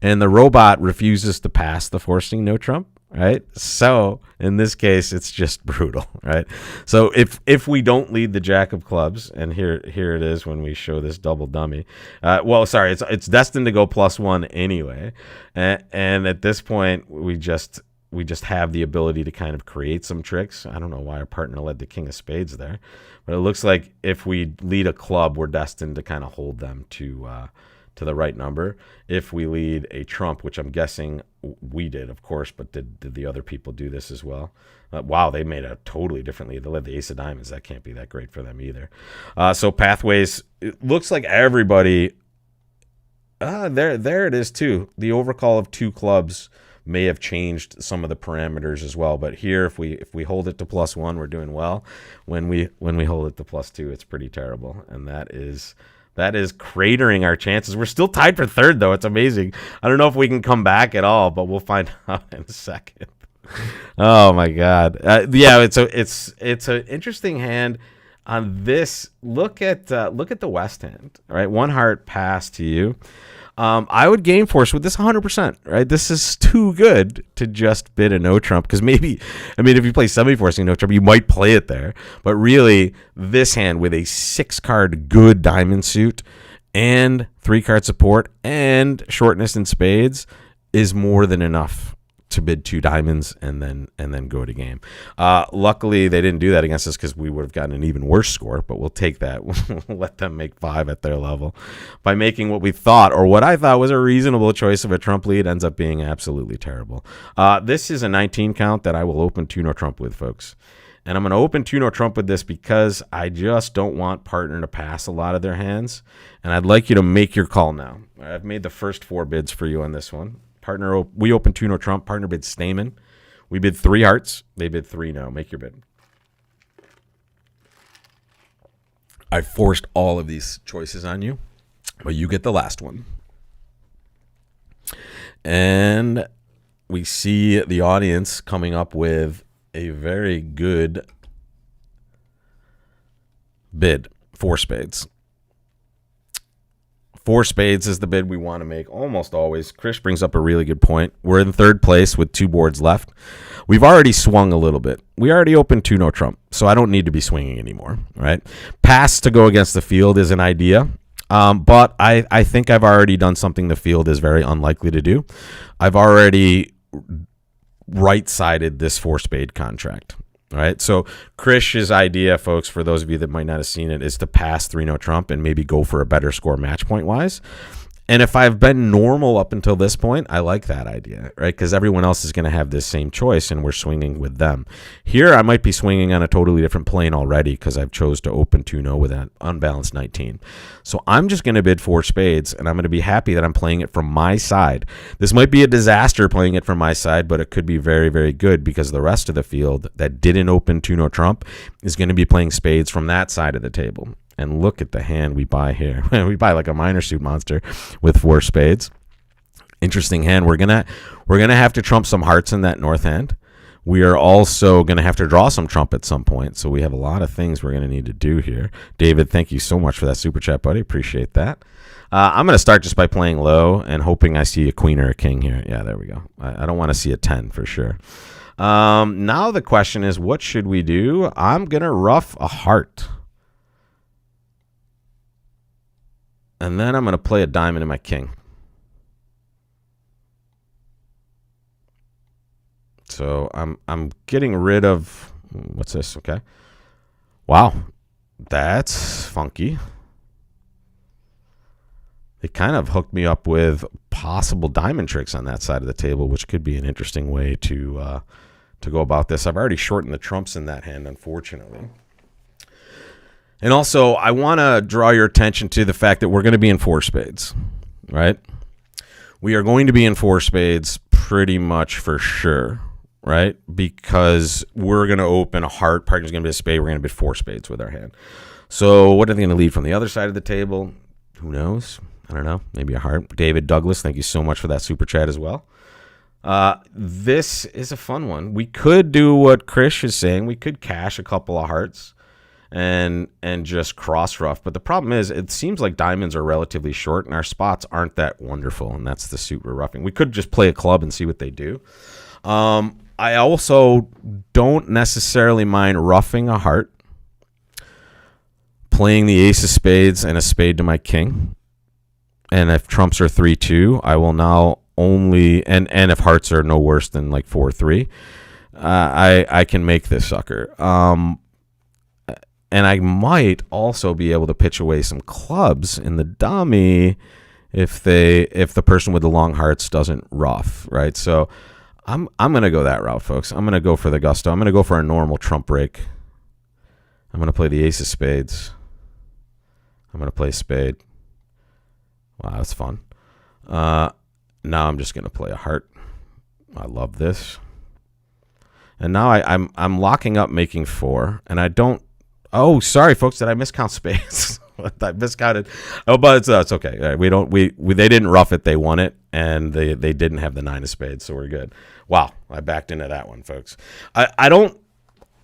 And the robot refuses to pass the forcing no trump, right? So in this case, it's just brutal, right? So if we don't lead the jack of clubs, and here it is when we show this double dummy. It's destined to go +1 anyway. And at this point, we just have the ability to kind of create some tricks. I don't know why our partner led the king of spades there, but it looks like if we lead a club, we're destined to kind of hold them to the right number. If we lead a trump, which I'm guessing we did, of course, but did the other people do this as well? Wow, they made a totally different lead. They led the ace of diamonds. That can't be that great for them either. So pathways, it looks like everybody... there it is too. The overcall of 2 clubs may have changed some of the parameters as well. But here, if we hold it to +1, we're doing well. When we hold it to +2, it's pretty terrible. And that is cratering our chances. We're still tied for third, though. It's amazing. I don't know if we can come back at all, but we'll find out in a second. Oh my God! It's an interesting hand. On this, look at the West hand. All right, 1 heart pass to you. I would game force with this 100%. Right, this is too good to just bid a no trump because maybe, if you play semi-forcing no trump, you might play it there. But really, this hand with a 6-card good diamond suit and 3-card support and shortness in spades is more than enough to bid 2 diamonds and then go to game. Luckily, they didn't do that against us because we would have gotten an even worse score, but we'll take that. We'll let them make 5 at their level. By making what we thought, or what I thought was a reasonable choice of a trump lead, ends up being absolutely terrible. This is a 19 count that I will open 2 no trump with, folks. And I'm going to open 2 no trump with this because I just don't want partner to pass a lot of their hands. And I'd like you to make your call now. I've made the first 4 bids for you on this one. Partner, we opened 2 no trump. Partner bid Stamen. We bid 3 hearts. They bid 3 no. Make your bid. I forced all of these choices on you, but you get the last one. And we see the audience coming up with a very good bid. 4 spades. 4 spades is the bid we want to make almost always. Chris brings up a really good point. We're in 3rd place with 2 boards left. We've already swung a little bit. We already opened 2 no trump, so I don't need to be swinging anymore, right? Pass to go against the field is an idea, but I think I've already done something the field is very unlikely to do. I've already right-sided this 4-spade contract. All right, so Krish's idea, folks, for those of you that might not have seen it, is to pass 3 no trump and maybe go for a better score match point wise. And if I've been normal up until this point, I like that idea, right? Because everyone else is going to have this same choice, and we're swinging with them. Here, I might be swinging on a totally different plane already because I've chose to open 2-0 with an unbalanced 19. So I'm just going to bid 4 spades, and I'm going to be happy that I'm playing it from my side. This might be a disaster playing it from my side, but it could be very, very good because the rest of the field that didn't open 2-0 trump is going to be playing spades from that side of the table. And look at the hand we buy here. We buy like a minor suit monster with 4 spades. Interesting hand. We're gonna have to trump some hearts in that north hand. We are also going to have to draw some trump at some point. So we have a lot of things we're going to need to do here. David, thank you so much for that super chat, buddy. Appreciate that. I'm going to start just by playing low and hoping I see a queen or a king here. Yeah, there we go. I don't want to see a 10 for sure. Now the question is, what should we do? I'm going to ruff a heart. And then I'm going to play a diamond in my king. So I'm getting rid of, what's this? Okay. Wow. That's funky. They kind of hooked me up with possible diamond tricks on that side of the table, which could be an interesting way to go about this. I've already shortened the trumps in that hand, unfortunately. And also, I want to draw your attention to the fact that we're going to be in 4 spades, right? We are going to be in 4 spades pretty much for sure, right? Because we're going to open a heart, partner's going to be a spade, we're going to bid 4 spades with our hand. So what are they going to lead from the other side of the table? Who knows? I don't know. Maybe a heart. David Douglas, thank you so much for that super chat as well. This is a fun one. We could do what Krish is saying. We could cash a couple of hearts and just cross rough. But the problem is it seems like diamonds are relatively short and our spots aren't that wonderful, and that's the suit we're roughing. We could just play a club and see what they do. I also don't necessarily mind roughing a heart, playing the ace of spades and a spade to my king. And if trumps are 3-2, I will now only, and if hearts are no worse than like 4-3, I can make this sucker. And I might also be able to pitch away some clubs in the dummy if the person with the long hearts doesn't rough, right? So I'm gonna go that route, folks. I'm gonna go for the gusto. I'm gonna go for a normal trump break. I'm gonna play the ace of spades. I'm gonna play spade. Wow, that's fun. Now I'm just gonna play a heart. I love this. And now I'm locking up making 4, and I don't. Oh, sorry, folks. Did I miscount spades? I miscounted. Oh, but it's okay. They didn't rough it. They won it, and they didn't have the 9 of spades, so we're good. Wow, I backed into that one, folks.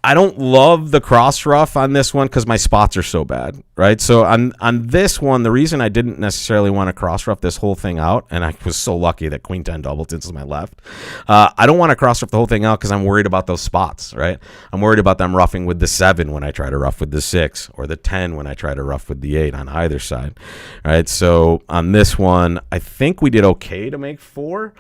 I don't love the cross rough on this one because my spots are so bad, right? So on this one, the reason I didn't necessarily want to cross rough this whole thing out, and I was so lucky that queen 10 double tits is my left. I don't want to cross rough the whole thing out because I'm worried about those spots, right? I'm worried about them roughing with the 7 when I try to rough with the 6, or the 10 when I try to rough with the 8 on either side, right? So on this one, I think we did okay to make 4.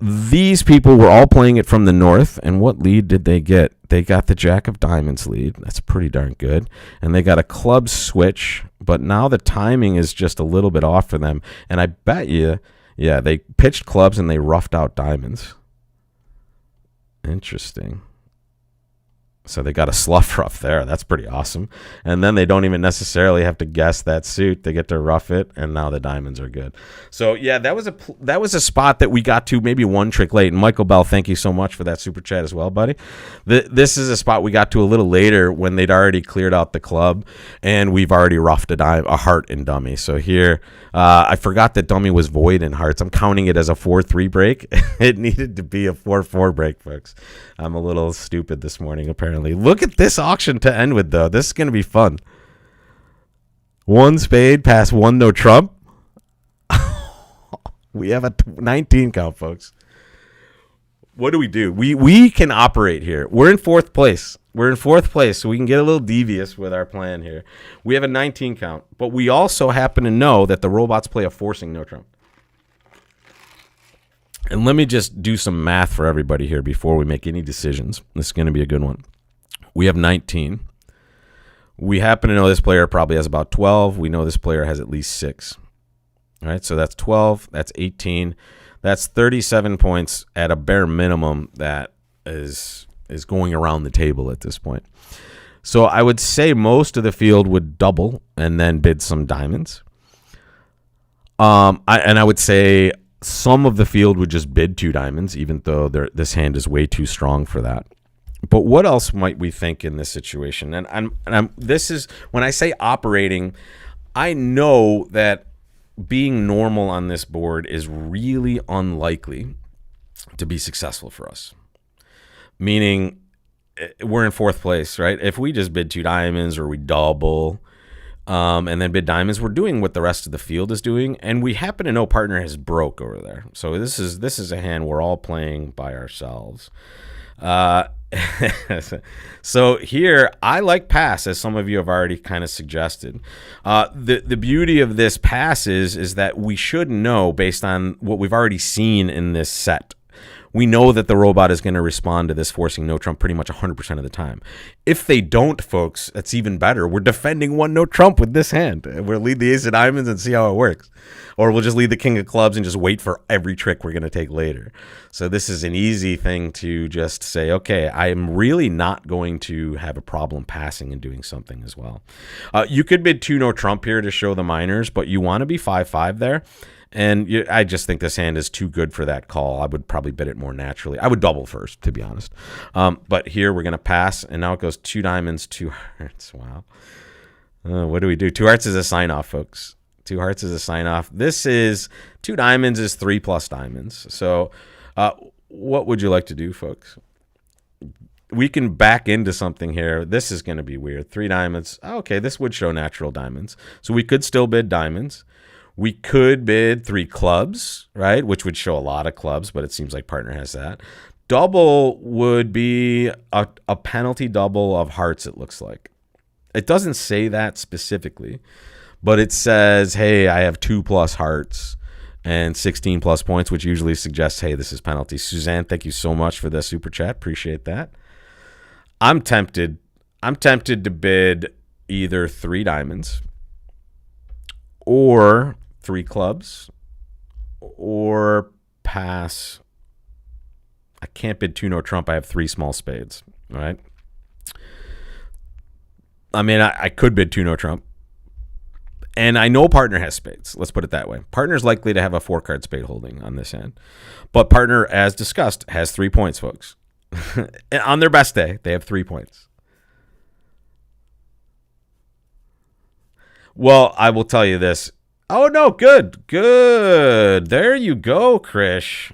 These people were all playing it from the north, and what lead did they get? They got the Jack of Diamonds lead. That's pretty darn good. And they got a club switch, but now the timing is just a little bit off for them. And I bet you, yeah, they pitched clubs and they roughed out diamonds. Interesting. So they got a slough rough there. That's pretty awesome. And then they don't even necessarily have to guess that suit. They get to rough it, and now the diamonds are good. So yeah, that was a spot that we got to maybe one trick late. And Michael Bell, thank you so much for that super chat as well, buddy. This is a spot we got to a little later when they'd already cleared out the club, and we've already roughed a heart in dummy. So here, I forgot that dummy was void in hearts. I'm counting it as a 4-3 break. It needed to be a 4-4 break, folks. I'm a little stupid this morning, apparently. Look at this auction to end with, though. This is going to be fun. 1 spade past 1 no trump. We have a 19 count, folks. What do? We can operate here. We're in 4th place. We're in 4th place, so we can get a little devious with our plan here. We have a 19 count, but we also happen to know that the robots play a forcing no trump. And let me just do some math for everybody here before we make any decisions. This is going to be a good one. We have 19. We happen to know this player probably has about 12. We know this player has at least 6. All right, so that's 12, that's 18, that's 37 points at a bare minimum that is going around the table at this point. So I would say most of the field would double and then bid some diamonds. I would say some of the field would just bid 2 diamonds, even though this hand is way too strong for that. But what else might we think in this situation? And this is when I say operating, I know that being normal on this board is really unlikely to be successful for us. Meaning we're in 4th place, right? If we just bid 2 diamonds or we double and then bid diamonds, we're doing what the rest of the field is doing, and we happen to know partner has broke over there. So this is a hand we're all playing by ourselves. So here, I like pass, as some of you have already kind of suggested. The beauty of this pass is that we should know, based on what we've already seen in this set, we know that the robot is going to respond to this forcing no trump pretty much 100% of the time. If they don't, folks, that's even better. We're defending 1 no trump with this hand. We'll lead the ace of diamonds and see how it works. Or we'll just lead the king of clubs and just wait for every trick we're going to take later. So this is an easy thing to just say, okay, I am really not going to have a problem passing and doing something as well. You could bid 2 no trump here to show the minors, but you want to be 5-5 there. And I just think this hand is too good for that call. I would probably bid it more naturally. I would double first, to be honest. But here we're going to pass, and now it goes 2 diamonds, 2 hearts. Wow. What do we do? 2 hearts is a sign-off, folks. 2 hearts is a sign-off. This is 2 diamonds is 3 plus diamonds. So what would you like to do, folks? We can back into something here. This is going to be weird. 3 diamonds. Okay, this would show natural diamonds. So we could still bid diamonds. We could bid 3 clubs, right, which would show a lot of clubs, but it seems like partner has that. Double would be a penalty double of hearts, it looks like. It doesn't say that specifically, but it says, hey, I have 2 plus hearts and 16 plus points, which usually suggests, hey, this is penalty. Suzanne, thank you so much for the super chat. Appreciate that. I'm tempted to bid either 3 diamonds or 3 clubs, or pass. I can't bid 2 no trump. I have 3 small spades. All right. I mean, I could bid 2 no trump, and I know partner has spades. Let's put it that way. Partner's likely to have a 4-card spade holding on this hand, but partner, as discussed, has 3 points, folks. On their best day, they have 3 points. Well, I will tell you this. Oh, no, good. There you go, Krish.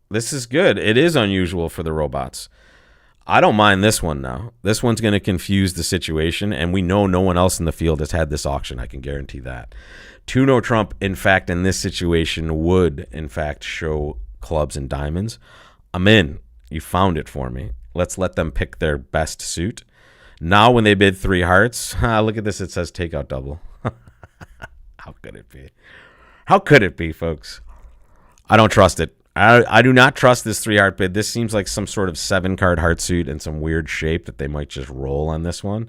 This is good. It is unusual for the robots. I don't mind this one now. This one's going to confuse the situation, and we know no one else in the field has had this auction. I can guarantee that. 2 no trump, in fact, in this situation would, in fact, show clubs and diamonds. I'm in. You found it for me. Let's let them pick their best suit. Now when they bid 3 hearts, look at this. It says takeout double. How could it be? How could it be, folks? I don't trust it. I do not trust this 3-heart bid. This seems like some sort of 7-card heart suit in some weird shape that they might just roll on this one.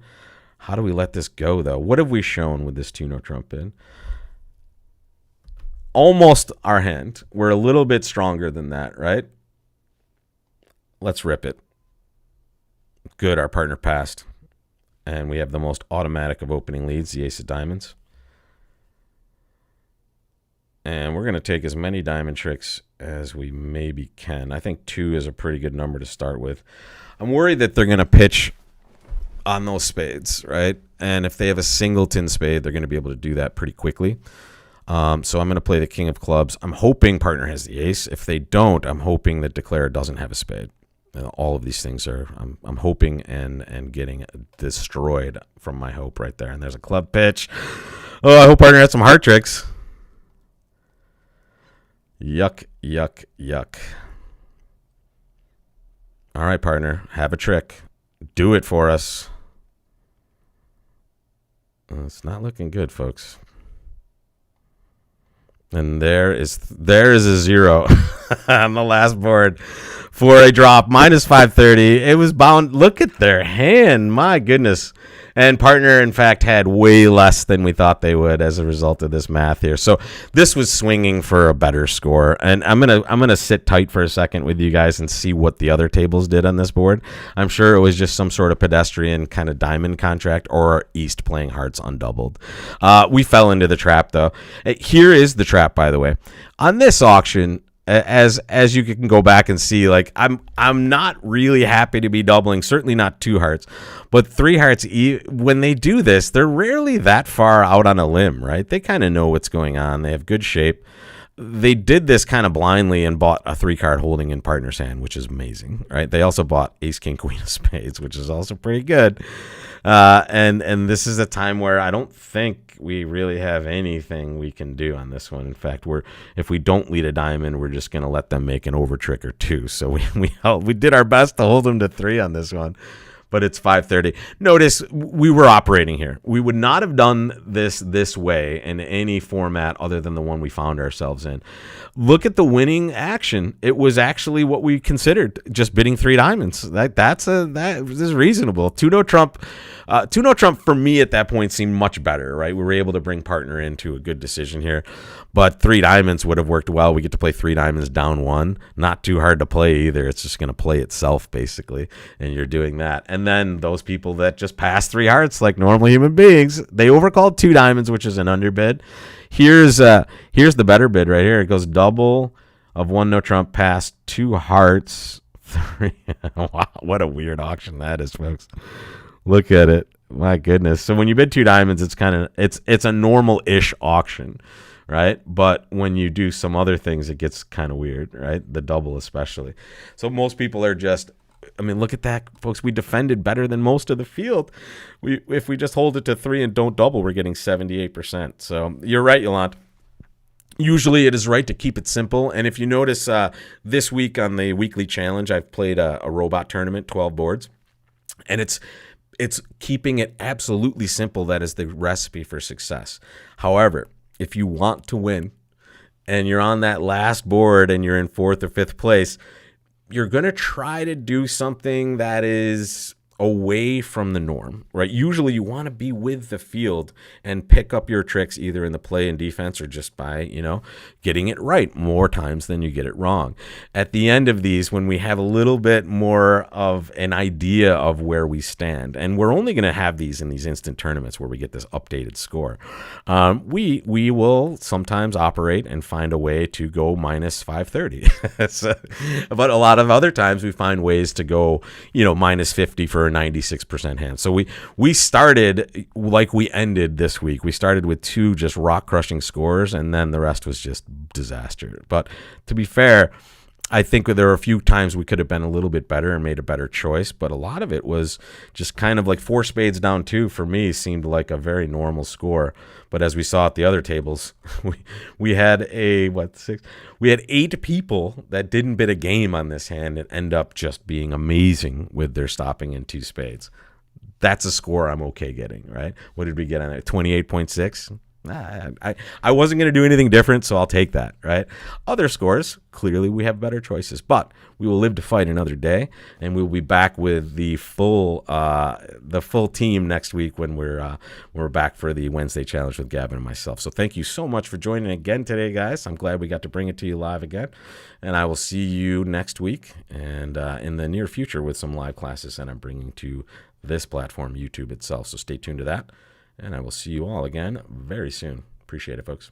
How do we let this go, though? What have we shown with this 2 no trump bid? Almost our hand. We're a little bit stronger than that, right? Let's rip it. Good, our partner passed. And we have the most automatic of opening leads, the ace of diamonds. And we're going to take as many diamond tricks as we maybe can. I think 2 is a pretty good number to start with. I'm worried that they're going to pitch on those spades, right? And if they have a singleton spade, they're going to be able to do that pretty quickly. So I'm going to play the king of clubs. I'm hoping partner has the ace. If they don't, I'm hoping that declare doesn't have a spade. All of these things are, I'm hoping and getting destroyed from my hope right there. And there's a club pitch. Oh, I hope partner has some heart tricks. Yuck, yuck, yuck. All right, partner, have a trick. Do it for us. It's not looking good, folks. And there is a 0 on the last board for a drop. Minus 530. It was bound. Look at their hand. My goodness. And partner, in fact, had way less than we thought they would as a result of this math here. So this was swinging for a better score. And I'm gonna sit tight for a second with you guys and see what the other tables did on this board. I'm sure it was just some sort of pedestrian kind of diamond contract or East playing hearts undoubled. We fell into the trap, though. Here is the trap, by the way. On this auction, as you can go back and see, like I'm not really happy to be doubling, certainly not 2 hearts, but 3 hearts. When they do this, they're rarely that far out on a limb, right? They kind of know what's going on. They have good shape. They did this kind of blindly and bought a 3-card holding in partner's hand, which is amazing, right? They also bought ace, king, queen of spades, which is also pretty good. And this is a time where I don't think we really have anything we can do on this one. In fact, if we don't lead a diamond, we're just going to let them make an over trick or 2. So we did our best to hold them to 3 on this one. But it's 5:30. Notice we were operating here. We would not have done this way in any format other than the one we found ourselves in. Look at the winning action. It was actually what we considered, just bidding 3 diamonds. That is reasonable. 2-no trump. 2-no trump for me at that point seemed much better, right? We were able to bring partner into a good decision here. But 3 diamonds would have worked well. We get to play 3 diamonds down 1. Not too hard to play either. It's just going to play itself, basically. And you're doing that. And then those people that just pass 3 hearts like normal human beings, they overcalled 2 diamonds, which is an underbid. Here's the better bid right here. It goes double of 1-no trump past 2 hearts. 3. Wow, what a weird auction that is, folks. Look at it. My goodness. So when you bid 2 diamonds, it's a normal-ish auction, right? But when you do some other things, it gets kind of weird, right? The double especially. So most people are just, I mean, look at that, folks. We defended better than most of the field. If we just hold it to 3 and don't double, we're getting 78%. So you're right, Yolande. Usually it is right to keep it simple. And if you notice this week on the weekly challenge, I've played a robot tournament, 12 boards. And it's keeping it absolutely simple. That is the recipe for success. However, if you want to win and you're on that last board and you're in 4th or 5th place, you're going to try to do something that is away from the norm, right? Usually you want to be with the field and pick up your tricks either in the play and defense or just by, getting it right more times than you get it wrong. At the end of these, when we have a little bit more of an idea of where we stand, and we're only going to have these in these instant tournaments where we get this updated score, we will sometimes operate and find a way to go minus 530. But a lot of other times we find ways to go, minus 50 for a 96% hand. So we started like we ended this week. We started with 2 just rock crushing scores, and then the rest was just disaster. But to be fair, I think there were a few times we could have been a little bit better and made a better choice, but a lot of it was just kind of like 4 spades down 2 for me seemed like a very normal score. But as we saw at the other tables, we had 6? We had 8 people that didn't bid a game on this hand and end up just being amazing with their stopping in 2 spades. That's a score I'm okay getting, right? What did we get on it? 28.6? I wasn't going to do anything different, so I'll take that, right? Other scores, clearly we have better choices, but we will live to fight another day, and we'll be back with the full team next week when we're back for the Wednesday challenge with Gavin and myself. So thank you so much for joining again today, guys. I'm glad we got to bring it to you live again, and I will see you next week and in the near future with some live classes that I'm bringing to this platform, YouTube itself. So stay tuned to that. And I will see you all again very soon. Appreciate it, folks.